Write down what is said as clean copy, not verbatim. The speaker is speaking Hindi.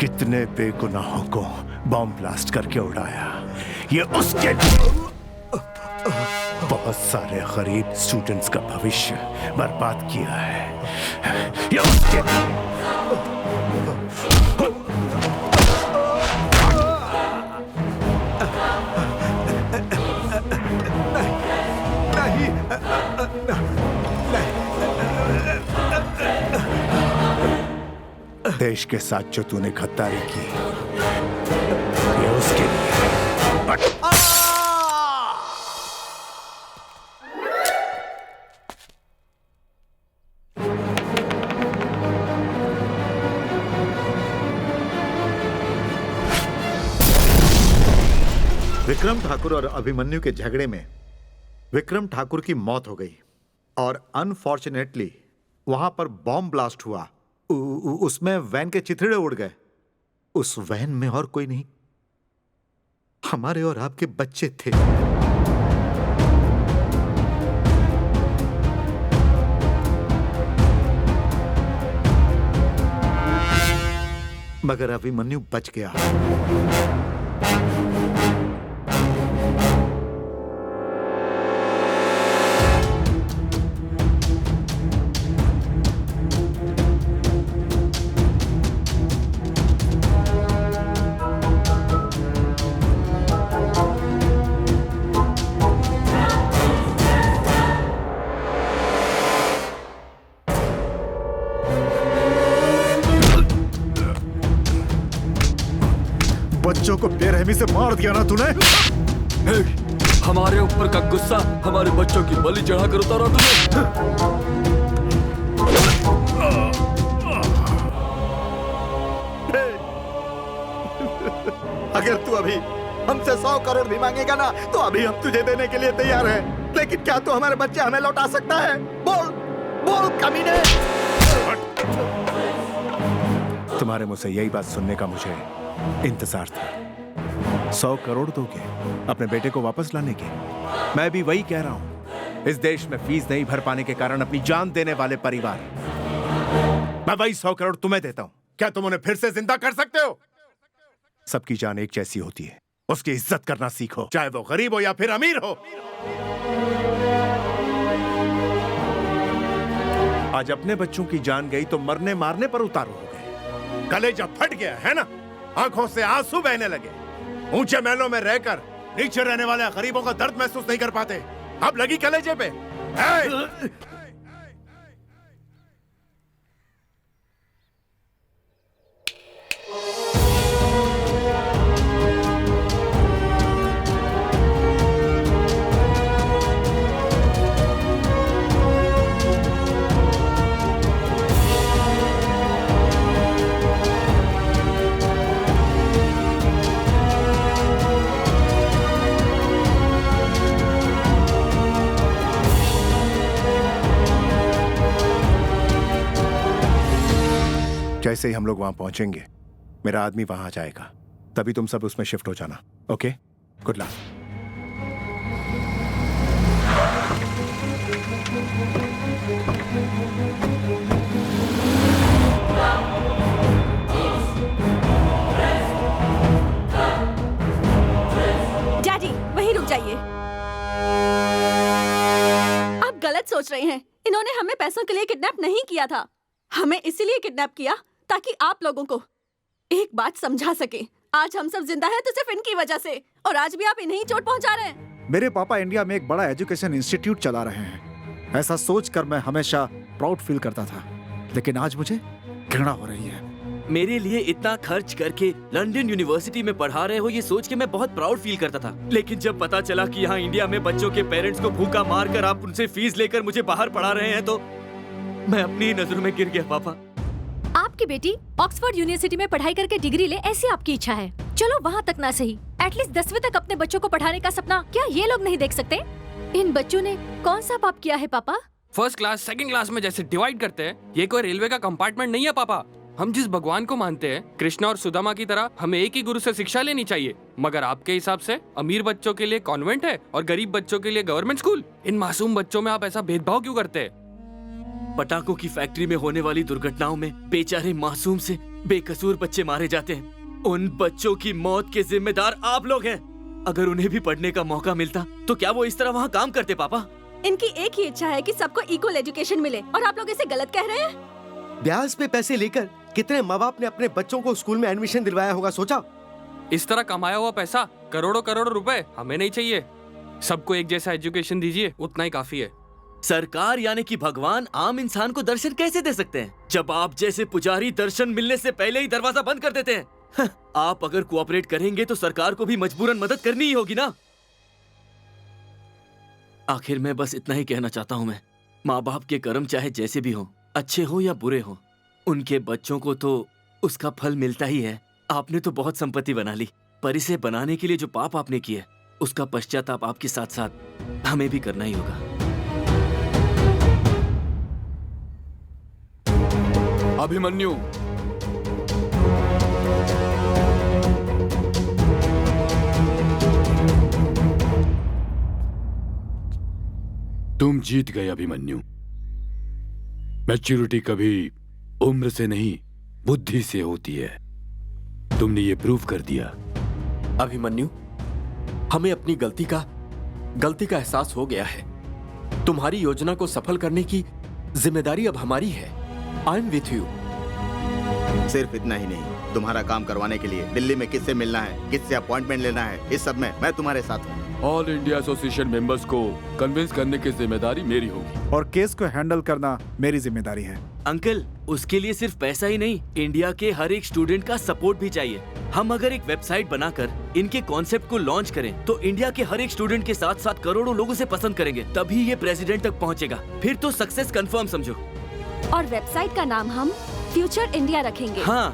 कितने बेगुनाहों को बॉम्ब ब्लास्ट करके उड़ाया, ये उसके लिए। बहुत सारे गरीब स्टूडेंट्स का भविष्य बर्बाद किया है, ये उसके लिए। देश के साथ जो तूने गद्दारी की, ये उसके लिए। विक्रम ठाकुर और अभिमन्यु के झगड़े में विक्रम ठाकुर की मौत हो गई और अनफॉर्चुनेटली वहां पर बॉम्ब ब्लास्ट हुआ। उसमें वैन के चिथड़े उड़ गए। उस वैन में और कोई नहीं, हमारे और आपके बच्चे थे। मगर अभिमन्यु बच गया। बच्चों को बेरहमी से मार दिया ना तूने। हमारे ऊपर का गुस्सा हमारे बच्चों की बलि चढ़ाकर उतारा तूने। अगर तू अभी हमसे 100 करोड़ भी मांगेगा ना, तो अभी हम तुझे देने के लिए तैयार हैं। लेकिन क्या तू हमारे बच्चे हमें लौटा सकता है? बोल बोल कमीने। तुम्हारे मुंह से यही बात सुनने का मुझे इंतजार था। 100 करोड़ दोगे अपने बेटे को वापस लाने के? मैं भी वही कह रहा हूं। इस देश में फीस नहीं भर पाने के कारण अपनी जान देने वाले परिवार, मैं वही 100 करोड़ तुम्हें देता हूं। क्या तुम उन्हें फिर से जिंदा कर सकते हो? सबकी जान एक जैसी होती है, उसकी इज्जत करना सीखो, चाहे वो गरीब हो या फिर अमीर हो। आज अपने बच्चों की जान गई तो मरने मारने पर उतारू हो गए। कलेजा फट गया है ना, आंखों से आंसू बहने लगे। ऊंचे महलों में रहकर नीचे रहने वाले गरीबों का दर्द महसूस नहीं कर पाते, अब लगी कलेजे पे। जैसे ही हम लोग वहां पहुंचेंगे, मेरा आदमी वहां आ जाएगा, तभी तुम सब उसमें शिफ्ट हो जाना। Okay, good luck. डैडी, वहीं रुक जाइए। आप गलत सोच रहे हैं। इन्होंने हमें पैसों के लिए किडनैप नहीं किया था। हमें इसीलिए किडनैप किया ताकि आप लोगों को एक बात समझा सके। आज हम सब जिंदा हैं तो सिर्फ इनकी वजह से, और आज भी आप इन्हें ही चोट पहुंचा रहे हैं। मेरे पापा इंडिया में एक बड़ा एजुकेशन इंस्टीट्यूट चला रहे हैं। ऐसा सोचकर मैं हमेशा प्राउड फील करता था, लेकिन आज मुझे घृणा हो रही है। मेरे लिए इतना खर्च करके लंदन यूनिवर्सिटी में पढ़ा रहे हो, ये सोच के मैं बहुत प्राउड फील करता था। लेकिन जब पता चला कि यहाँ इंडिया में बच्चों के पेरेंट्स को भूखा मारकर आप उनसे फीस लेकर मुझे बाहर पढ़ा रहे हैं, तो मैं अपनी ही नजरों में गिर गया। पापा, आपकी बेटी ऑक्सफोर्ड यूनिवर्सिटी में पढ़ाई करके डिग्री ले, ऐसी आपकी इच्छा है। चलो वहाँ तक ना सही, एटलीस्ट 10वीं तक अपने बच्चों को पढ़ाने का सपना क्या ये लोग नहीं देख सकते? इन बच्चों ने कौन सा पाप किया है पापा? फर्स्ट क्लास सेकंड क्लास में जैसे डिवाइड करते हैं, ये कोई रेलवे का कंपार्टमेंट नहीं है पापा। हम जिस भगवान को मानते हैं, कृष्णा और सुदामा की तरह हमें एक ही गुरु से शिक्षा लेनी चाहिए। मगर आपके हिसाब से अमीर बच्चों के लिए कॉन्वेंट है और गरीब बच्चों के लिए गवर्नमेंट स्कूल। इन मासूम बच्चों में आप ऐसा भेदभाव क्यों करते हैं? पटाखों की फैक्ट्री में होने वाली दुर्घटनाओं में बेचारे मासूम से बेकसूर बच्चे मारे जाते हैं। उन बच्चों की मौत के जिम्मेदार आप लोग हैं। अगर उन्हें भी पढ़ने का मौका मिलता तो क्या वो इस तरह वहाँ काम करते? पापा, इनकी एक ही इच्छा है कि सबको इक्वल एजुकेशन मिले और आप लोग इसे गलत कह रहे हैं। ब्याज पे पैसे लेकर कितने माँ बाप ने अपने बच्चों को स्कूल में एडमिशन दिलवाया होगा, सोचा? इस तरह कमाया हुआ पैसा, करोड़ों करोड़ों रुपए हमें नहीं चाहिए। सबको एक जैसा एजुकेशन दीजिए, उतना ही काफी है। सरकार यानी कि भगवान आम इंसान को दर्शन कैसे दे सकते हैं जब आप जैसे पुजारी दर्शन मिलने से पहले ही दरवाजा बंद कर देते हैं? आप अगर कोऑपरेट करेंगे तो सरकार को भी मजबूरन मदद करनी ही होगी ना। आखिर मैं बस इतना ही कहना चाहता हूँ, मैं माँ बाप के कर्म चाहे जैसे भी हो, अच्छे हो या बुरे हो, उनके बच्चों को तो उसका फल मिलता ही है। आपने तो बहुत संपत्ति बना ली, पर इसे बनाने के लिए जो पाप आपने किए उसका पश्चाताप आपके साथ साथ हमें भी करना ही होगा। अभिमन्यु, तुम जीत गए अभिमन्यु। मैच्योरिटी कभी उम्र से नहीं बुद्धि से होती है। तुमने ये प्रूव कर दिया। अभिमन्यु, हमें अपनी गलती का एहसास हो गया है। तुम्हारी योजना को सफल करने की जिम्मेदारी अब हमारी है। I am with you. सिर्फ इतना ही नहीं, तुम्हारा काम करवाने के लिए दिल्ली में किससे मिलना है, किससे अपॉइंटमेंट लेना है, इस सब में मैं तुम्हारे साथ हूँ। ऑल इंडिया एसोसिएशन मेंबर्स को कन्विंस करने की जिम्मेदारी मेरी होगी और केस को हैंडल करना मेरी जिम्मेदारी है। अंकल, उसके लिए सिर्फ पैसा ही नहीं, इंडिया के हर एक स्टूडेंट का सपोर्ट भी चाहिए। हम अगर एक वेबसाइट बनाकर इनके कॉन्सेप्ट को लॉन्च करें तो इंडिया के हर एक स्टूडेंट के साथ साथ करोड़ों लोग उसे पसंद करेंगे, तभी ये प्रेसिडेंट तक पहुंचेगा। फिर तो सक्सेस कंफर्म समझो। और वेबसाइट का नाम हम फ्यूचर इंडिया रखेंगे। हाँ,